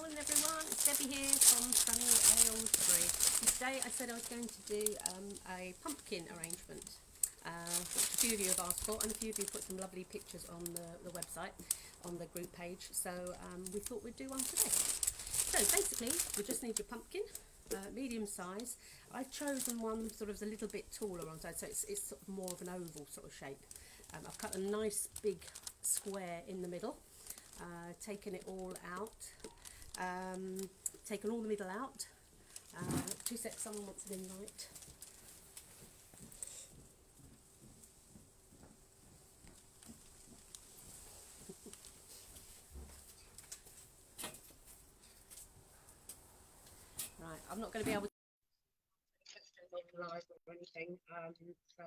morning everyone, it's Debbie here from sunny Aylesbury. Today I said I was going to do a pumpkin arrangement, which a few of you have asked for, and a few of you put some lovely pictures on the website, on the group page, so we thought we'd do one today. So basically we just need your pumpkin, medium size. I've chosen one sort of a little bit taller on side, so it's sort of more of an oval sort of shape. I've cut a nice big square in the middle. Taken it all out, taken all the middle out. 2 seconds, someone wants an invite. Right, I'm not going to be able to live or anything, so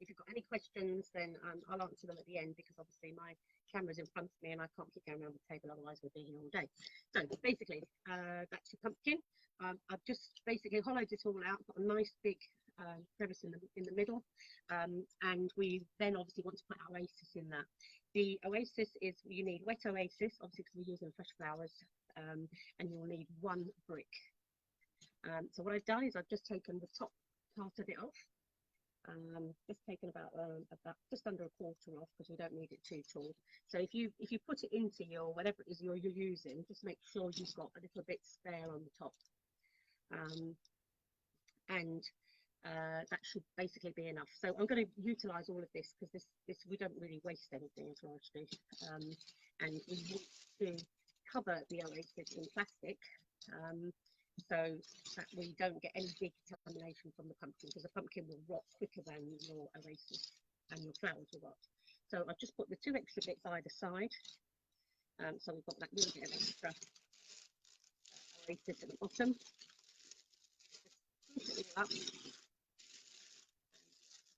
if you've got any questions then I'll answer them at the end, because obviously my camera's in front of me and I can't keep going around the table, otherwise we'll be here all day. So basically that's your pumpkin. I've just basically hollowed it all out, got a nice big crevice in the middle, and we then obviously want to put oasis in that. The oasis is, you need wet oasis obviously because we're using fresh flowers, and you'll need 1 brick. So what I've done is I've just taken the top part of it off, just taken about just under a quarter off, because we don't need it too tall. So if you put it into your whatever it is you're using, just make sure you've got a little bit spare on the top, and that should basically be enough. So I'm going to utilize all of this because this we don't really waste anything largely, and we want to cover the oasis in plastic, so that we don't get any big contamination from the pumpkin, because the pumpkin will rot quicker than your oasis and your flowers will rot. So I've just put the 2 extra bits either side, so we've got that little bit of extra oasis at the bottom. Just push it all up,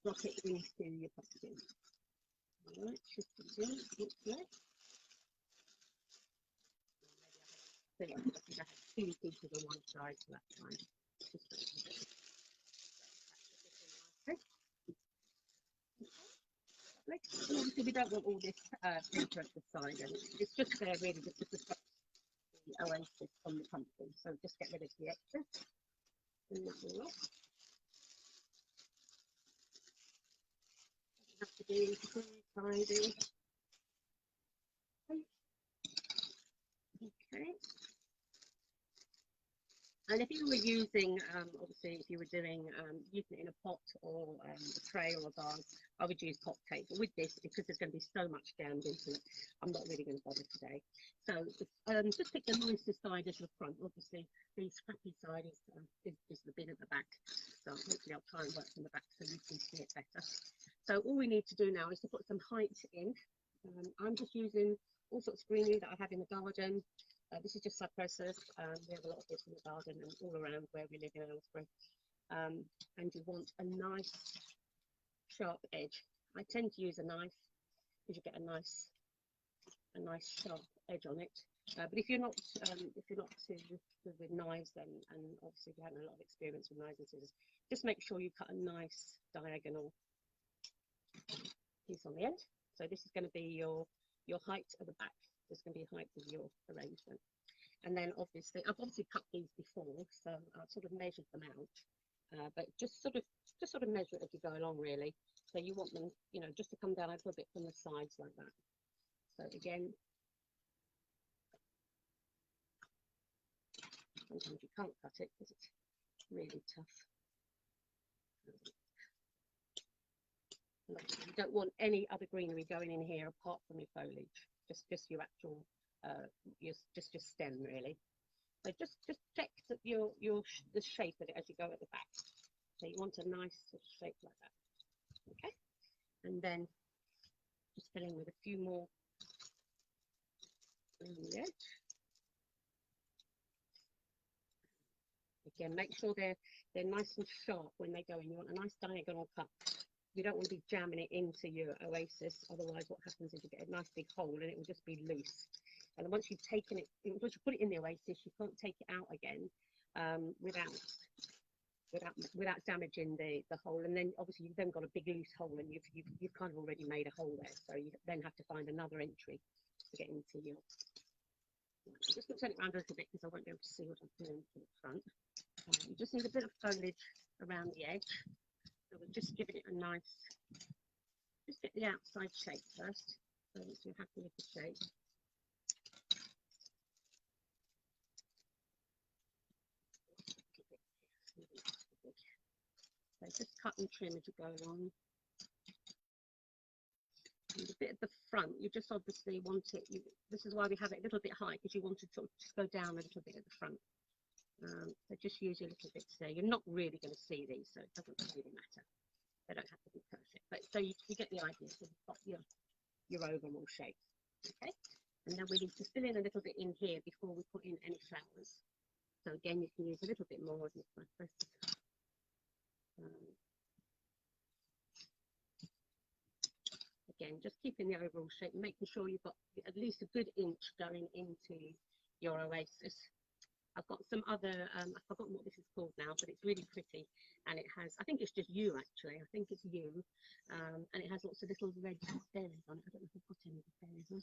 drop it into your pumpkin. Alright, shift it in, okay. So yeah, I have 2 pieces on one side, so that's fine. And obviously we don't want all this paper at the side, and it's just there really just to protect the oasis from the pumpkin, so just get rid of the extra. And that all off. Doesn't have to be too tidy. Okay. And if you were using, obviously, if you were doing using it in a pot or a tray or a vase, I would use pot tape. But with this, because there's going to be so much jammed into it, I'm not really going to bother today. So just pick the nicest side as the front. Obviously, the scrappy side is the bin at the back. So hopefully I'll try and work from the back so you can see it better. So all we need to do now is to put some height in. I'm just using all sorts of greenery that I have in the garden. This is just cypresses. We have a lot of this in the garden and all around where we live in Aylesbury. And you want a nice sharp edge. I tend to use a knife because you get a nice sharp edge on it. But if you're not too good with knives, then, and obviously you haven't a lot of experience with knives and scissors, just make sure you cut a nice diagonal piece on the end. So this is going to be your height at the back. There's going to be height of your arrangement, and then obviously I've cut these before, so I've sort of measured them out, but just sort of measure it as you go along really. So you want them, just to come down a little bit from the sides like that. So again, sometimes you can't cut it because it's really tough. You don't want any other greenery going in here apart from your foliage. Just your actual, just your stem really. So just check that the shape of it as you go at the back. So you want a nice sort of shape like that. Okay, and then just fill in with a few more around the edge. Again, make sure they're nice and sharp when they go in. You want a nice diagonal cut. You don't want to be jamming it into your oasis, otherwise what happens is you get a nice big hole and it will just be loose. And once you've taken it, once you put it in the oasis, you can't take it out again without damaging the hole. And then obviously you've then got a big loose hole, and you've kind of already made a hole there, so you then have to find another entry to get into your I'm just going to turn it around a little bit because I won't be able to see what I'm doing to the front. You just need a bit of foliage around the edge. So we're just giving it a nice, just get the outside shape first, so that you're happy with the shape. So just cut and trim as you go along. And a bit at the front, you just obviously want it, this is why we have it a little bit high, because you want to sort of just go down a little bit at the front. So just use your little bits there. You're not really going to see these, so it doesn't really matter. They don't have to be perfect, but so you get the idea. So you've got your overall shape. Okay, and then we need to fill in a little bit in here before we put in any flowers. So again, you can use a little bit more. Again, just keeping the overall shape, making sure you've got at least a good inch going into your oasis. I've got some other, I've forgotten what this is called now, but it's really pretty. And it has, I think it's just you actually, I think it's you. And it has lots of little red berries on it. I don't know if I've got any berries on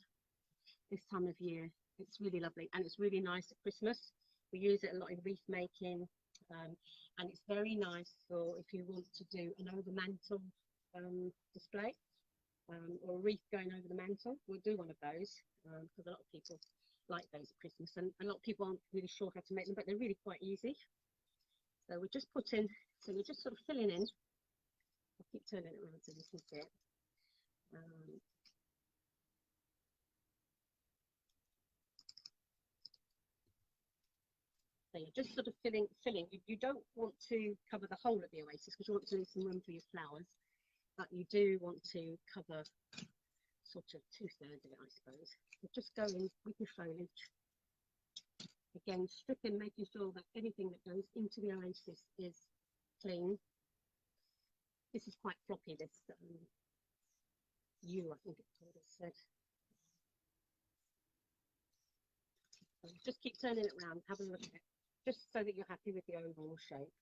this time of year. It's really lovely and it's really nice at Christmas. We use it a lot in wreath making. And it's very nice for if you want to do an over mantle display or a wreath going over the mantle. We'll do one of those because a lot of people like those at Christmas, and a lot of people aren't really sure how to make them, but they're really quite easy. So we're just putting, so we're just sort of filling in. I'll keep turning it around so you can see it. So you're just sort of filling. You don't want to cover the whole of the oasis because you want to leave some room for your flowers, but you do want to cover sort of 2/3 of it, I suppose. So just go in with your foliage. Again, stripping, making sure that anything that goes into the oasis is clean. This is quite floppy, this I think it's called, it said. So just keep turning it around, have a look at it, just so that you're happy with the overall shape.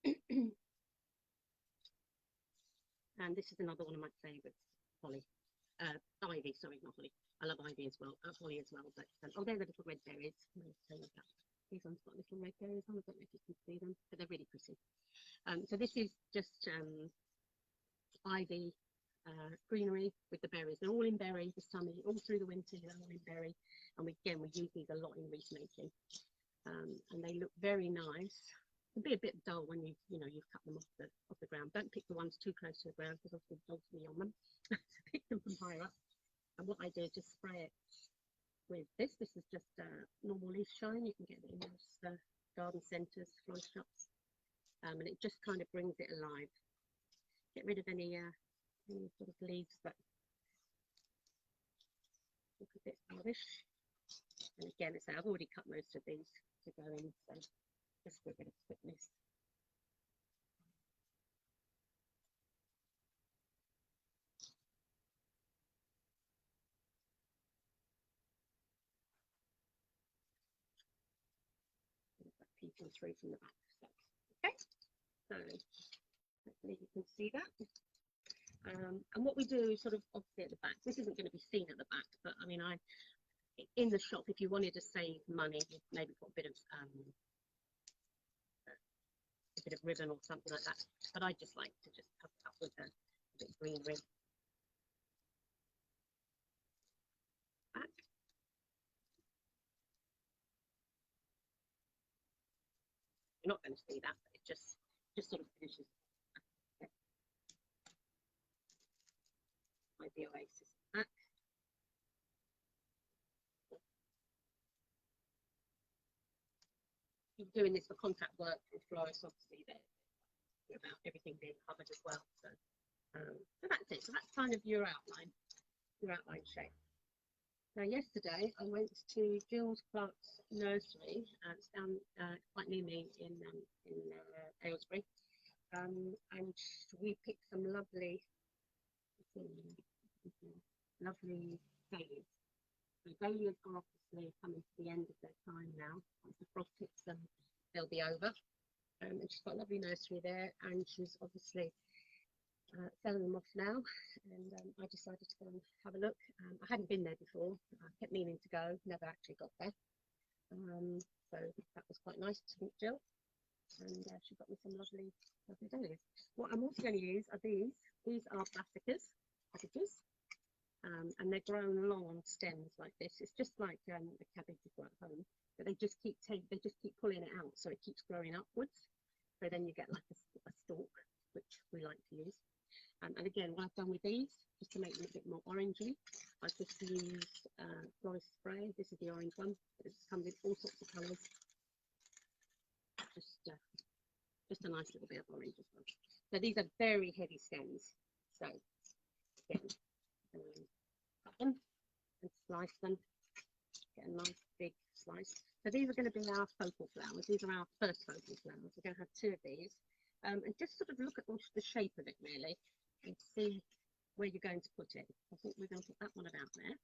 Okay. And this is another one of my favourites, holly. Ivy, sorry, not holly. I love ivy as well, holly as well. But oh, they're the little red berries. These ones got little red berries on. I don't know if you can see them, but they're really pretty. So this is just ivy, greenery with the berries. They're all in berry this time, all through the winter. They're all in berry, and we use these a lot in wreath making. And they look very nice. It'll be a bit dull when you've cut them off the ground. Don't pick the ones too close to the ground because obviously the dogs will be on them. So pick them from higher up. And what I do is just spray it with this. This is just normal leaf shine. You can get it in most garden centres, florist shops, and it just kind of brings it alive. Get rid of any sort of leaves that look a bit rubbish. And again, I've already cut most of these to go in, so just for a bit of quickness. Peeking through from the back. So, okay, so hopefully you can see that. And what we do is sort of obviously at the back. This isn't going to be seen at the back, but I mean, in the shop, if you wanted to save money, you'd maybe put a bit of ribbon or something like that. But I just like to just cover it up with a bit of greenery. Back. You're not going to see that, but it just sort of finishes my the oasis back. You're doing this for contract work with florists, obviously they're about everything being covered as well. So that's it. So that's kind of your outline shape. Now yesterday I went to Jill's Clark's nursery. It's down quite near me in Aylesbury, and we picked some lovely dahlias. The dahlias are obviously coming to the end of their time now. Once the frost hits them, they'll be over. And she's got a lovely nursery there, and she's obviously selling them off now, and I decided to go and have a look. I hadn't been there before. I kept meaning to go, never actually got there. So that was quite nice to meet Jill, and she got me some lovely dahlias. What I'm also going to use are these. These are brassicas packages, and they're grown along on stems like this. It's just like a cabbage you grow at home, but they just keep pulling it out, so it keeps growing upwards. So then you get like a stalk, which we like to use. And again, what I've done with these, just to make them a bit more orangey, I've just used florist spray. This is the orange one. It comes in all sorts of colours. Just a nice little bit of orange as well. So these are very heavy stems. So again, cut them and slice them. Get a nice big slice. So these are going to be our focal flowers. These are our first focal flowers. We're going to have 2 of these. And just sort of look at the shape of it really, and see where you're going to put it. I think we're going to put that one about there.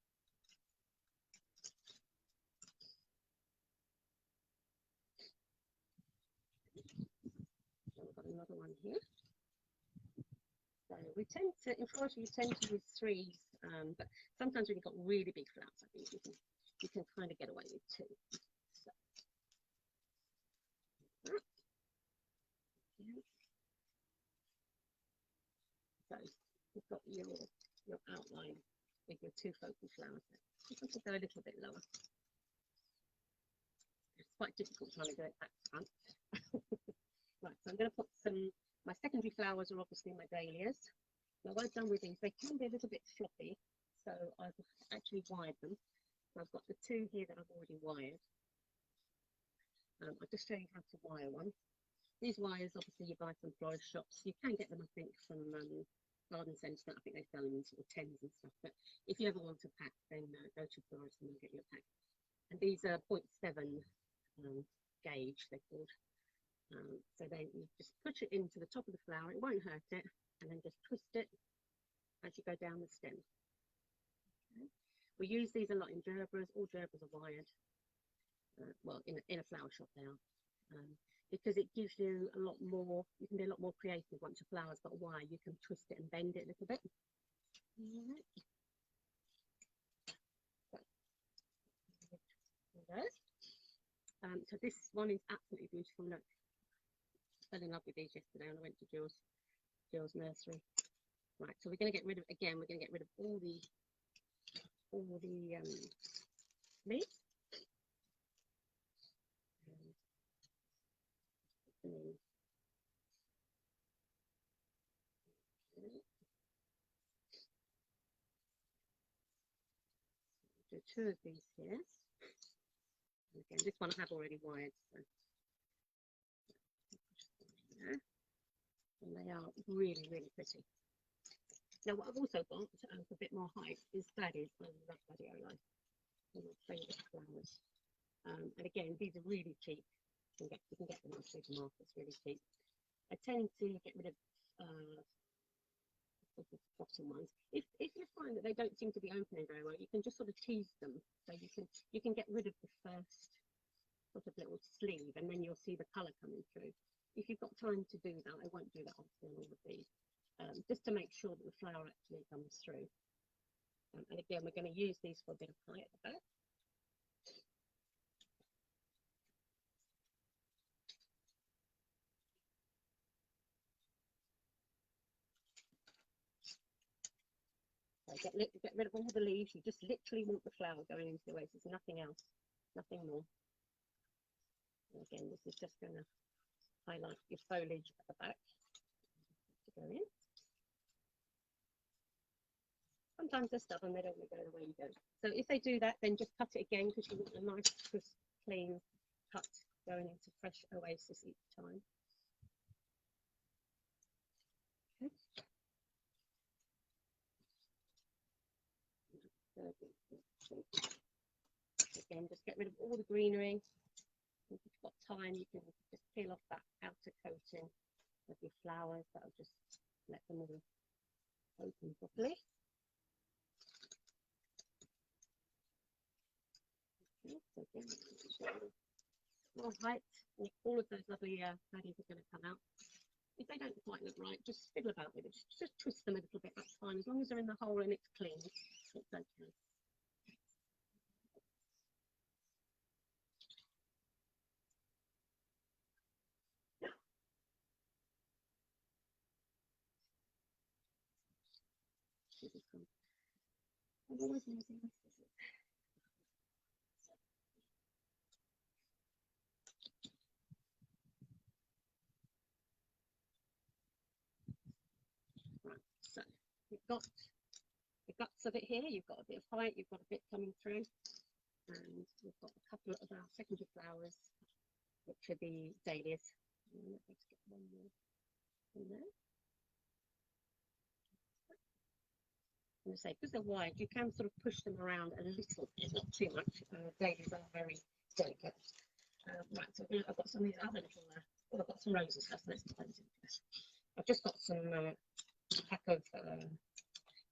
So we've got another one here. So we tend to, in floristry, you tend to use 3s, but sometimes when you've got really big flowers, I think you can kind of get away with 2. So, yeah. So you've got your outline with your 2 focal flowers there. You can go a little bit lower. It's quite difficult trying to do it back front. Right, so I'm going to put my secondary flowers are obviously my dahlias. Now what I've done with these, they can be a little bit floppy, so I've actually wired them. So I've got the 2 here that I've already wired. I'll just show you how to wire one. These wires, obviously, you buy from florist shops. You can get them, I think, from garden centres. I think they sell them in sort of 10s and stuff. But if you ever want a pack, then go to florist and they'll get you a pack. And these are 0.7 gauge, they're called. So then you just push it into the top of the flower. It won't hurt it, and then just twist it as you go down the stem. Okay. We use these a lot in gerbras. All gerbras are wired. Well, in a flower shop now. Because it gives you a lot more, you can be a lot more creative once your flower's got a wire. You can twist it and bend it a little bit. So this one is absolutely beautiful. Look, I fell in love with these yesterday when I went to Jill's nursery. Right, so we're going to get rid of, again, we're going to get rid of all the leaves. Do 2 of these here. Again, this one I have already wired, so. And they are really, really pretty. Now, what I've also got for a bit more height is gladdies. I love gladioli. They're my favourite flowers. And again, these are really cheap. You can get them in supermarkets really cheap. I tend to get rid of the bottom ones. If you find that they don't seem to be opening very well, you can just sort of tease them. So you can get rid of the first sort of little sleeve, and then you'll see the colour coming through. If you've got time to do that, I won't do that obviously on all of these, just to make sure that the flower actually comes through. And again, we're going to use these for a bit of height at the back. So get rid of all the leaves. You just literally want the flower going into the waste. There's nothing else, nothing more. And again, this is just going to highlight your foliage at the back to go in. Sometimes they're stubborn, they don't want to go the way you go. So if they do that, then just cut it again, because you want a nice, crisp, clean cut going into fresh oasis each time. Okay. Again, just get rid of all the greenery. If you've got time, you can just peel off that outer coating of your flowers. That'll just let them all open properly. Okay, so again, more height. All of those lovely paddies are going to come out. If they don't quite look right, just fiddle about with it. Just twist them a little bit, that's fine. As long as they're in the hole and it's clean, it's okay. I'm always losing this. Right, so you've got the guts of it here, you've got a bit of height, you've got a bit coming through, and we've got a couple of our secondary flowers, which are the dahlias. Let's get one more in there. I'm going to say, because they're wide, you can sort of push them around a little bit, not too much. Dahlias are very delicate. Right, so I've got some of these other little, well, I've got some roses first. Let's put those in first. I've just got some pack of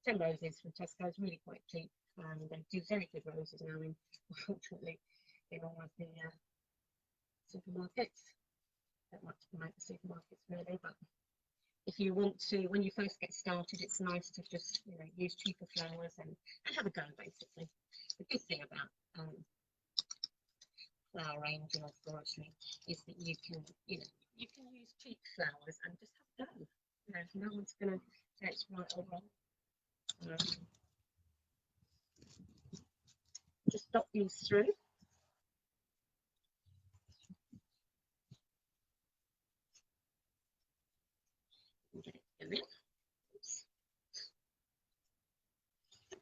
10 roses from Tesco's, really quite cheap, and they do very good roses now. Unfortunately, in all of the supermarkets, don't like to promote the supermarkets really, but if you want to, when you first get started, it's nice to just use cheaper flowers and have a go basically. The good thing about flower arranging or floristry is that you can use cheap flowers and just have a go. No one's going to say it's right or wrong. Just dot these through. Get it in. Oops. I'm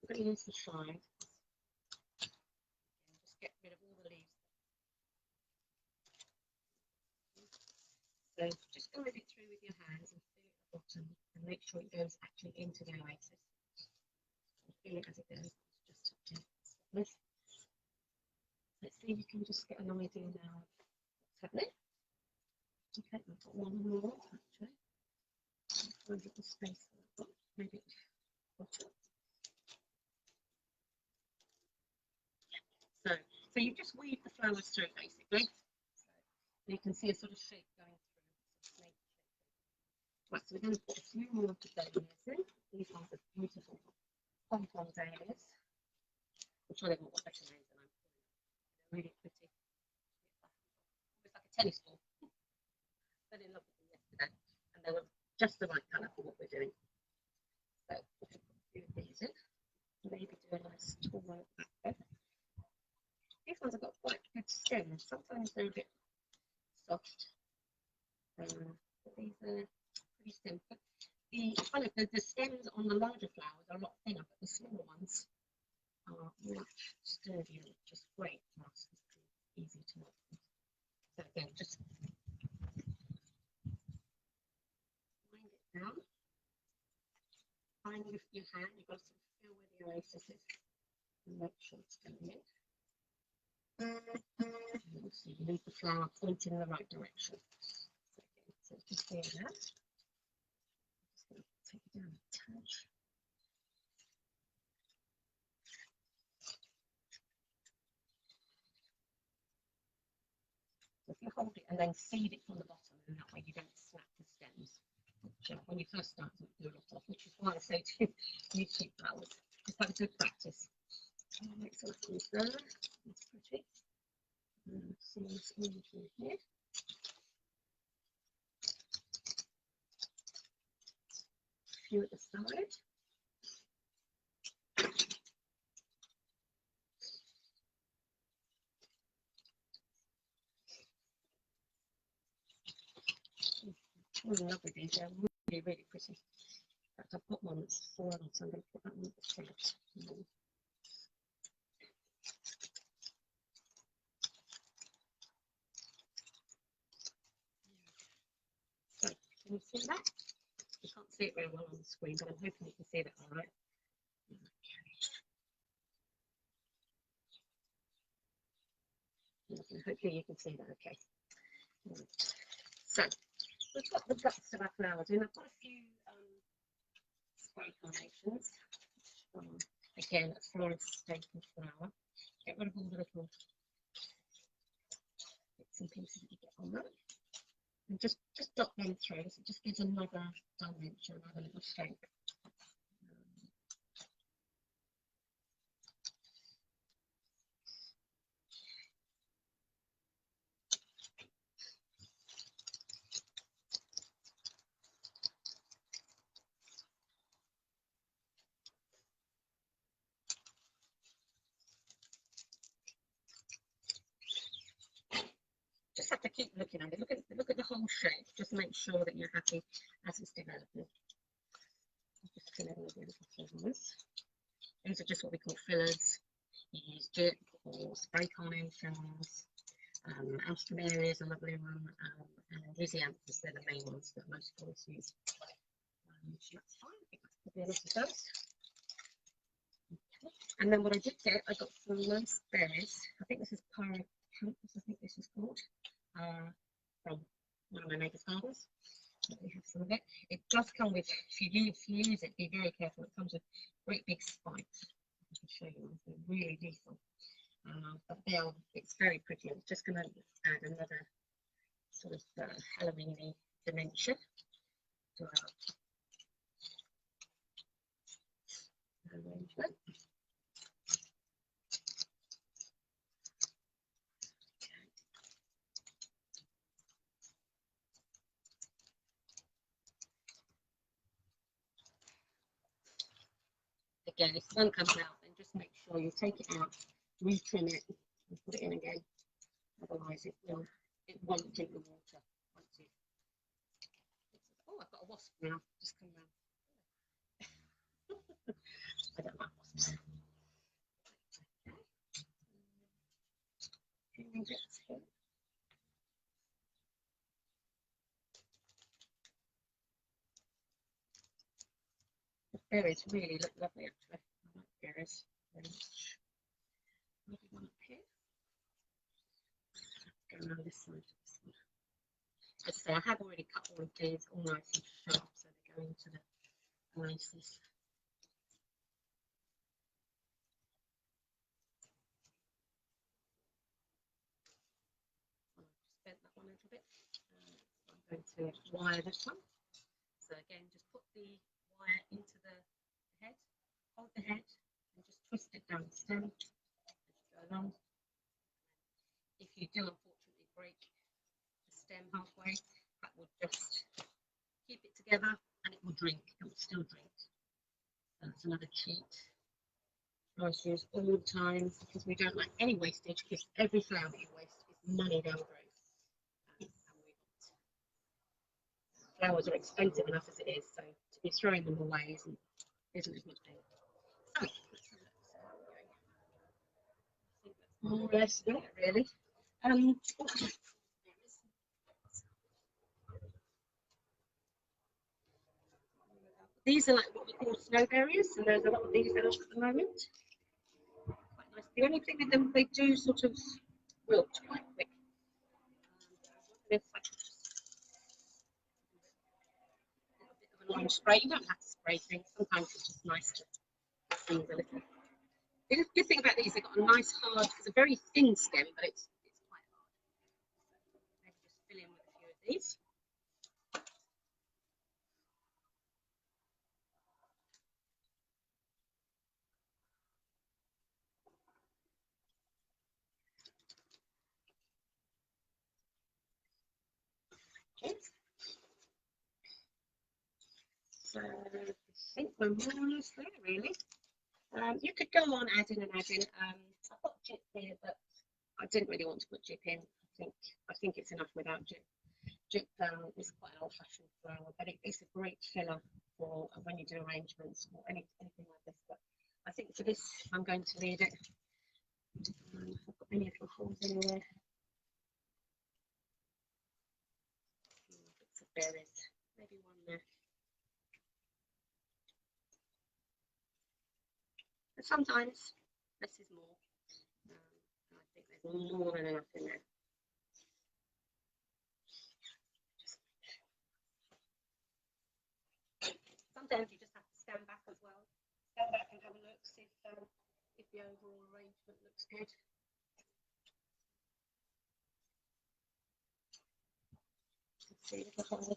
going to use the shine. Just get rid of all the leaves. So just guide it through with your hands and feel it at the bottom and make sure it goes actually into the oasis. Feel it as it goes. Just touch it. Let's see if you can just get an idea now of what's happening. Okay, I've got one more actually. Find a little space for that one. Maybe bottom. So you just weave the flowers through basically. So you can see a sort of shape going through. Right, so we're going to put a few more of the dahlias in. These ones are beautiful pom-pom dahlias. I'm trying to think what better names than I'm calling them. They're really pretty. It's like a tennis ball. Fell in love with them yesterday, and they were just the right colour for what we're doing. So we'll put a few of these in. Maybe do a nice tall one at the back there. These ones have got quite good stems. Sometimes they're a bit soft. But these are pretty simple. The stems on the larger flowers are a lot thinner, but the smaller ones are much sturdier, just great for us. It's easy to work with. So again, just wind it down. Find with your hand, you've got to sort of feel where the oasis is and make sure it's going in. And so you leave the flower pointing in the right direction. So just do that. Just going to take it down a touch. So if you hold it and then feed it from the bottom, and that way you don't snap the stems. Which, when you first start, you do a lot of, which is why I say to use cheap flowers. Just have a good practice. Make some things there. That's pretty. Some smooth through here. A few at the side. Oh, lovely these. They're really, really pretty. In fact, I've got one that's foiled, so I'm going to put that one at the front. So, can you see that? You can't see it very well on the screen, but I'm hoping you can see that all right. Okay. Hopefully you can see that okay. So, we've got the guts of our flowers in. I've got a few spray carnations. Again, a florist staple flower. Get rid of all the little bits and pieces that you get on them. and just dot them through. So it just gives another dimension, another little shape. Just have to keep looking at it. Look at the whole shape. Just make sure that you're happy as it's developing. Just fill in with the little fillers. These are just what we call fillers. You use dip or spray carnations. Arrangemnet is a lovely one, and Lysianthus, they're the main ones that most florists use. So that's fine. I think that's probably enough of those. Okay. And then what I did get, I got some nice berries. I think this is Paracanthus, I think this is called, from one of my neighbour's gardens. We have some of it. It does come with, if you use it, be very careful. It comes with great big spikes. I can show you one. They're really lethal. But it's very pretty. I'm just going to add another sort of Halloween-y dimension to our arrangement. Again, if one comes out, then just make sure you take it out, retrim it, and put it in again. Otherwise, it won't drink the water. Oh, I've got a wasp now. Just come around. I don't like wasps. The berries really look lovely, actually. I like berries very much. Maybe one up here. Go around this side. As I say, I have already cut all of these all nice and sharp, so they go into the oasis. I've just bent that one a little bit. I'm going to wire this one. So again, just put the wire into the head, hold the head, and just twist it down the stem as you go along. If you do unfortunately break the stem halfway, that will just keep it together and it will drink. It will still drink. So that's another cheat. Florists use all the time because we don't like any wastage, because every flower that you waste is money down the road. Flowers are expensive enough as it is, so to be throwing them away isn't as much danger. So let's have a look. I think that's more or less it, really. These are like what we call snowberries, and there's a lot of these out at the moment. Quite nice. The only thing with them, they do sort of wilt quite quick. If I could just a bit of a lime spray, you don't have to spray things. Sometimes it's just nice to freeze a little. The good thing about these, they've got a nice hard, it's a very thin stem, but it's quite hard. Maybe just fill in with a few of these. Okay. So I think we're more or less there, really. You could go on adding and adding. I've got jip here, but I didn't really want to put jip in. I think it's enough without jip. Jip is quite an old-fashioned flower, but it's a great filler for when you do arrangements or anything like this. But I think for this, I'm going to leave it. If I've got any little holes anywhere. Bits of berries, maybe one there. But sometimes less is more. I think there's more than enough in there. Sometimes you just have to stand back as well. Stand back and have a look, see if the overall arrangement looks good. See the hole.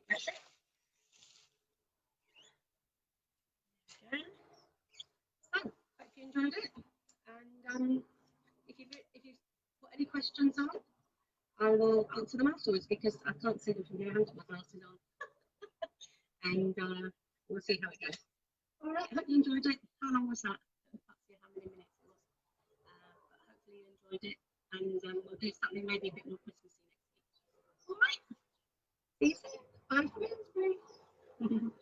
That's it. Okay. So, hope you enjoyed it. And if you've got any questions on, I will answer them afterwards because I can't see them from here. I haven't got my glasses on. And we'll see how it goes. All right, hope you enjoyed it. How long was that? I can't see how many minutes it was. But hopefully you enjoyed it. And we'll do something maybe a bit more Christmassy next week. All right. See you soon. Bye for now.